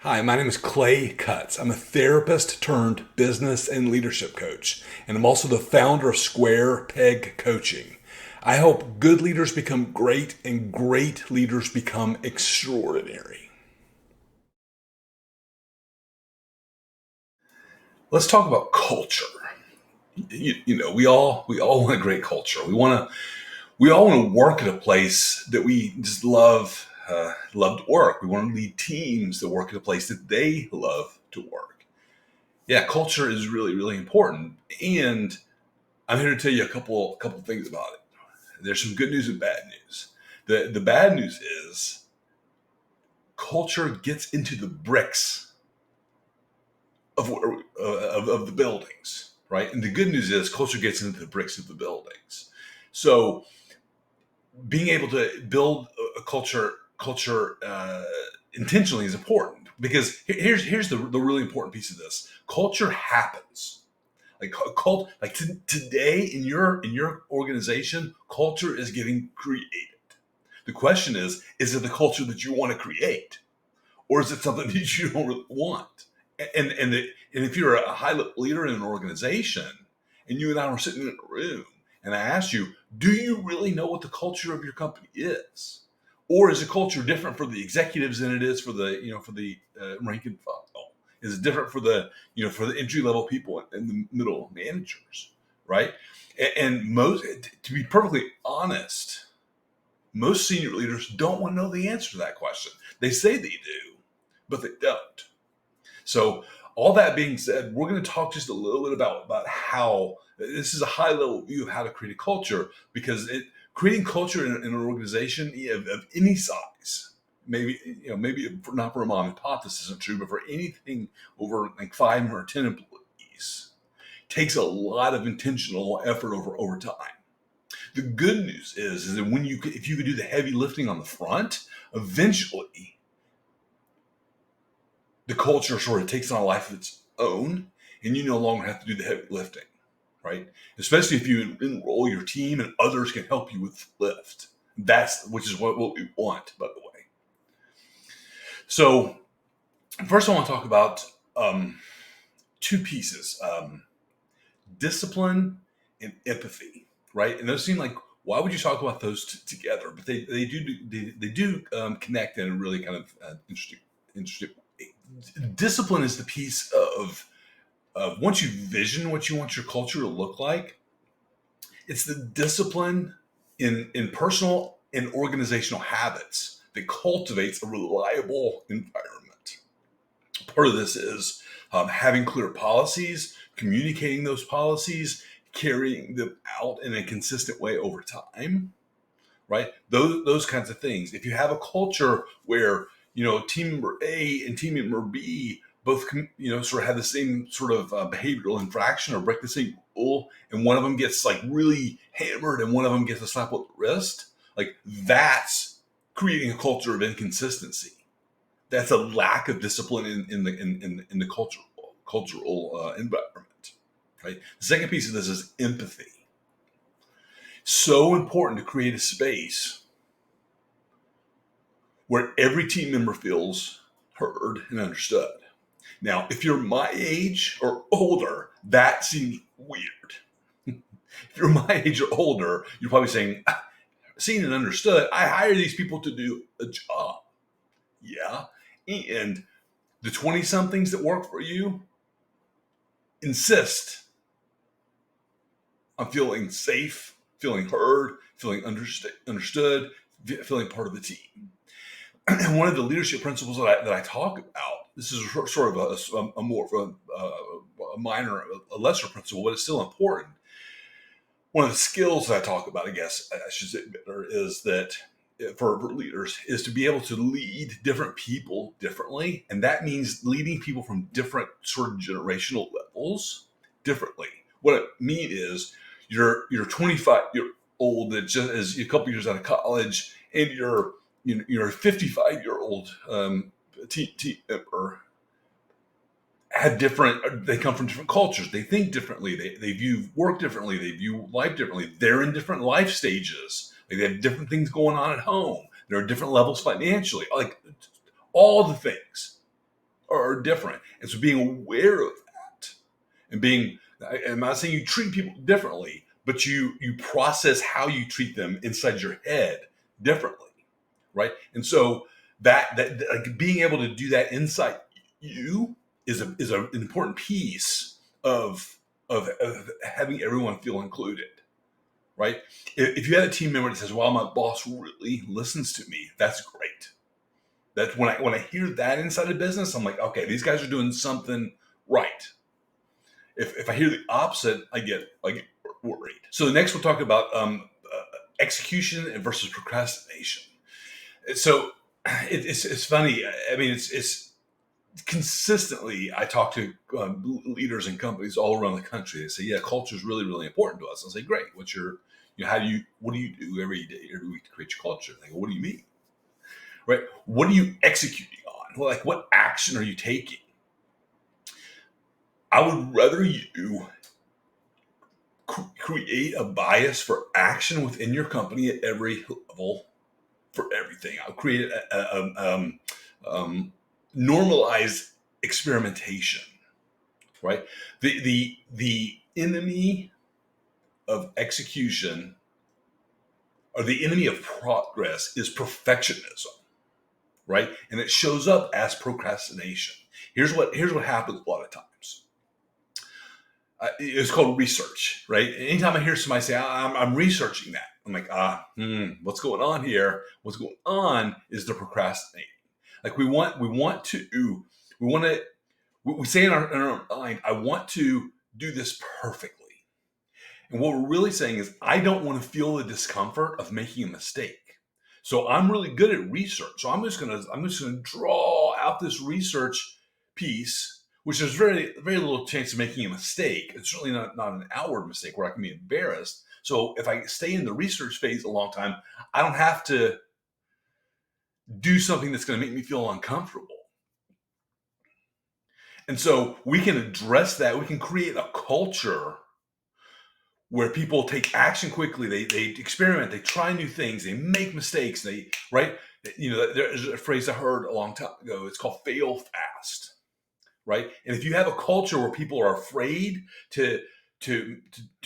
Hi, my name is Clay Cutts. I'm a therapist turned business and leadership coach, and I'm also the founder of Square Peg Coaching. I help good leaders become great and great leaders become extraordinary. Let's talk about culture. We all want a great culture. We all want to work at a place that we just love to work. We want to lead teams that work at a place that they love to work. Yeah, culture is really, really important. And I'm here to tell you a couple things about it. There's some good news and bad news. The bad news is culture gets into the bricks of the buildings, right? And the good news is culture gets into the bricks of the buildings. So being able to build a culture intentionally is important because here's the really important piece of this. Culture happens. Today in your organization, culture is getting created. The question is it the culture that you want to create, or is it something that you don't really want? And if you're a high level leader in an organization, and you and I were sitting in a room, and I asked you, do you really know what the culture of your company is, or is the culture different for the executives than it is for the rank and file? Is it different for the entry level people and the middle managers, right? And most, to be perfectly honest, most senior leaders don't want to know the answer to that question. They say they do, but they don't. So, all that being said, we're going to talk just a little bit about how this is a high level view of how to create a culture because creating culture in an organization of any size, maybe not for a mom and pop, this isn't true, but for anything over like 5 or 10 employees, takes a lot of intentional effort over time. The good news is that if you could do the heavy lifting on the front, eventually the culture sort of takes on a life of its own, and you no longer have to do the heavy lifting, right? Especially if you enroll your team and others can help you with lift. Which is what we want, by the way. So first, I want to talk about two pieces: discipline and empathy, right? And those seem like, why would you talk about those together? But they do connect in a really kind of interesting way. Discipline is the piece of once you vision what you want your culture to look like, it's the discipline in personal and organizational habits that cultivates a reliable environment. Part of this is having clear policies, communicating those policies, carrying them out in a consistent way over time, right? Those kinds of things. If you have a culture where team member A and team member B both sort of have the same sort of behavioral infraction or break the same rule, and one of them gets like really hammered and one of them gets a slap on the wrist, like that's creating a culture of inconsistency. That's a lack of discipline in the cultural environment, right? The second piece of this is empathy. So important to create a space where every team member feels heard and understood. Now, if you're my age or older, that seems weird. If you're my age or older, you're probably saying, seen and understood, I hire these people to do a job. Yeah. And the 20 somethings that work for you insist on feeling safe, feeling heard, feeling understood, feeling part of the team. And one of the leadership principles that I talk about, this is sort of a more of a minor, a lesser principle, but it's still important. One of the skills that I talk about, I guess I should say better, is that for leaders is to be able to lead different people differently. And that means leading people from different sort of generational levels differently. What I mean is you're 25 year old that just is a couple years out of college, and you're a 55-year-old team member. They come from different cultures. They think differently. They view work differently. They view life differently. They're in different life stages. Like they have different things going on at home. There are different levels financially. Like all the things. are different. And so being aware of that and being, I'm not saying you treat people differently, but you process how you treat them inside your head differently, right? And so that like being able to do that inside you is an important piece of having everyone feel included, right? If you had a team member that says, "Well, my boss really listens to me," that's great. That's when I hear that inside a business, I'm like, okay, these guys are doing something right. If I hear the opposite, I get worried. So next we'll talk about execution versus procrastination. So it's funny. I mean, it's consistently I talk to leaders and companies all around the country. They say, "Yeah, culture is really, really important to us." I say, "Great. What's your, what do you do every day or every week to create your culture?" They go, "What do you mean? Right? What are you executing on? Well, like, what action are you taking?" I would rather you create a bias for action within your company at every level for everything. I'll create normalize experimentation, right? The enemy of execution or the enemy of progress is perfectionism, right? And it shows up as procrastination. Here's what happens a lot of times. It's called research, right? Anytime I hear somebody say, I'm researching that, I'm like, what's going on here? What's going on is they're procrastinating. Like we say in our mind, I want to do this perfectly. And what we're really saying is, I don't want to feel the discomfort of making a mistake. So I'm really good at research. So I'm just gonna draw out this research piece, which there's very, very little chance of making a mistake. It's certainly not an outward mistake where I can be embarrassed. So if I stay in the research phase a long time, I don't have to do something that's going to make me feel uncomfortable. And so we can address that. We can create a culture where people take action quickly. They experiment. They try new things. They make mistakes. Right. There's a phrase I heard a long time ago. It's called fail fast. Right. And if you have a culture where people are afraid to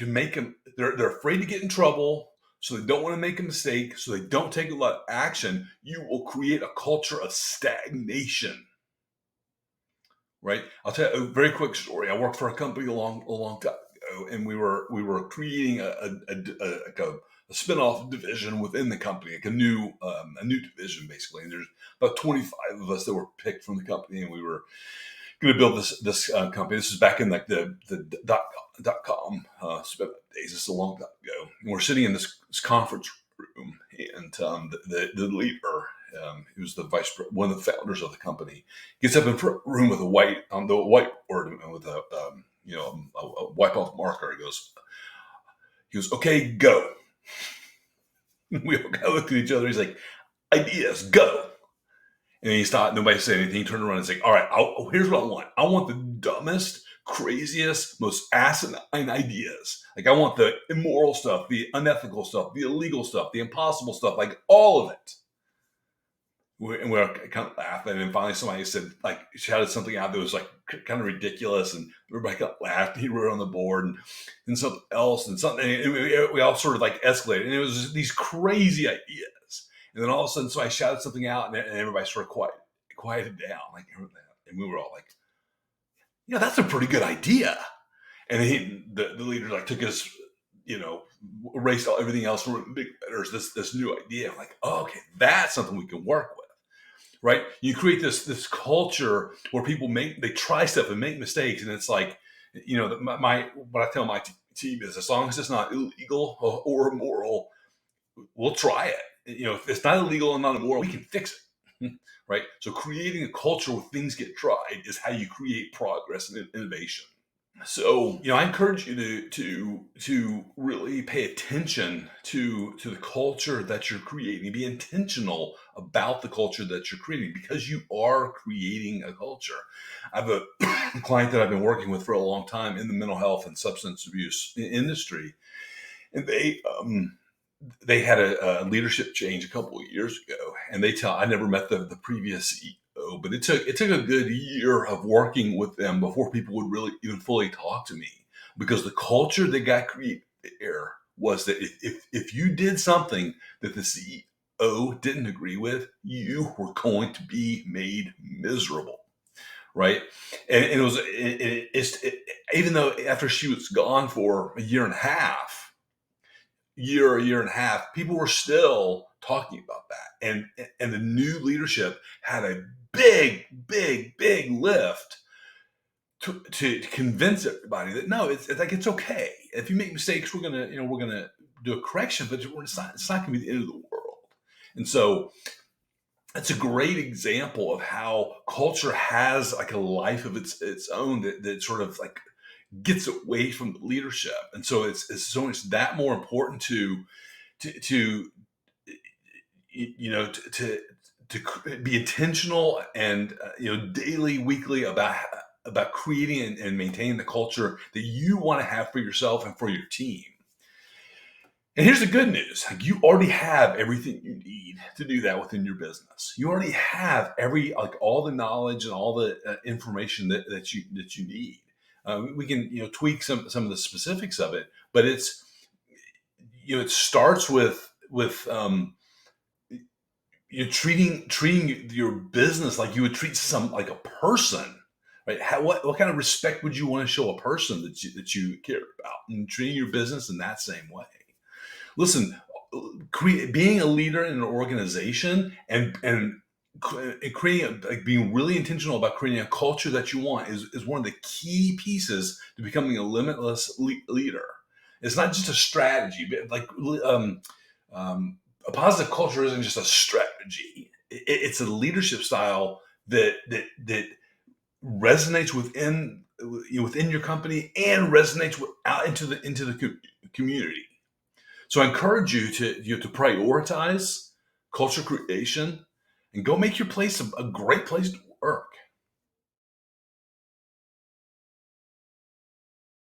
make them, they're afraid to get in trouble. So they don't want to make a mistake. So they don't take a lot of action. You will create a culture of stagnation. Right. I'll tell you a very quick story. I worked for a company a long time ago, and we were creating a spin-off division within the company, like a new division basically. And there's about 25 of us that were picked from the company, and we were going to build this company. This is back in like the dot-com spin days. This is a long time ago. And we're sitting in this conference room, and the leader, he was one of the founders of the company, gets up in front of the room with a whiteboard and with a wipe off marker. He goes, "Okay, go." We all kind of looked at each other. He's like, "Ideas, go." And he stopped. Nobody said anything. He turned around and said, "All right, here's what I want. I want the dumbest, craziest, most asinine ideas. Like I want the immoral stuff, the unethical stuff, the illegal stuff, the impossible stuff, like all of it." And we were kind of laughing, and finally somebody shouted something out that was like kind of ridiculous, and everybody got laughed. He wrote on the board, and something else, and something. And we all sort of like escalated, and it was just these crazy ideas. And then all of a sudden, so I shouted something out, and everybody sort of quieted down, and we were all like, "That's a pretty good idea." And the leader took his, erased everything else from big letters. This new idea. I'm like, "Oh, okay, that's something we can work with." Right? You create this culture where people they try stuff and make mistakes, and it's like, what I tell my team is, as long as it's not illegal or immoral, we'll try it. If it's not illegal and not immoral, we can fix it. Right? So creating a culture where things get tried is how you create progress and innovation. So, I encourage you to really pay attention to the culture that you're creating. Be intentional about the culture that you're creating, because you are creating a culture. I have a client that I've been working with for a long time in the mental health and substance abuse industry, and they had a leadership change a couple of years ago, and I never met the previous CEO, ago, but it took a good year of working with them before people would really even fully talk to me, because the culture that got created there was that if you did something that the CEO didn't agree with, you were going to be made miserable, right? And it was even though after she was gone for a year and a half, people were still talking about that. And the new leadership had a big lift to convince everybody that no, it's like it's okay. If you make mistakes, we're gonna do a correction, but it's not gonna be the end of the world. And so it's a great example of how culture has like a life of its own that sort of like gets away from the leadership. And so it's so much that more important to be intentional and daily, weekly about creating and maintaining the culture that you want to have for yourself and for your team. And here's the good news: like, you already have everything you need to do that within your business. You already have all the knowledge and all the information that you need. We can tweak some of the specifics of it, but it starts with treating your business like you would treat some like a person, right? What kind of respect would you want to show a person that you care about, and treating your business in that same way? Listen, being a leader in an organization and creating like being really intentional about creating a culture that you want is one of the key pieces to becoming a limitless leader. It's not just a strategy, but a positive culture isn't just a strategy. It's a leadership style that resonates within your company and resonates out into the community. So I encourage you to prioritize culture creation and go make your place a great place to work.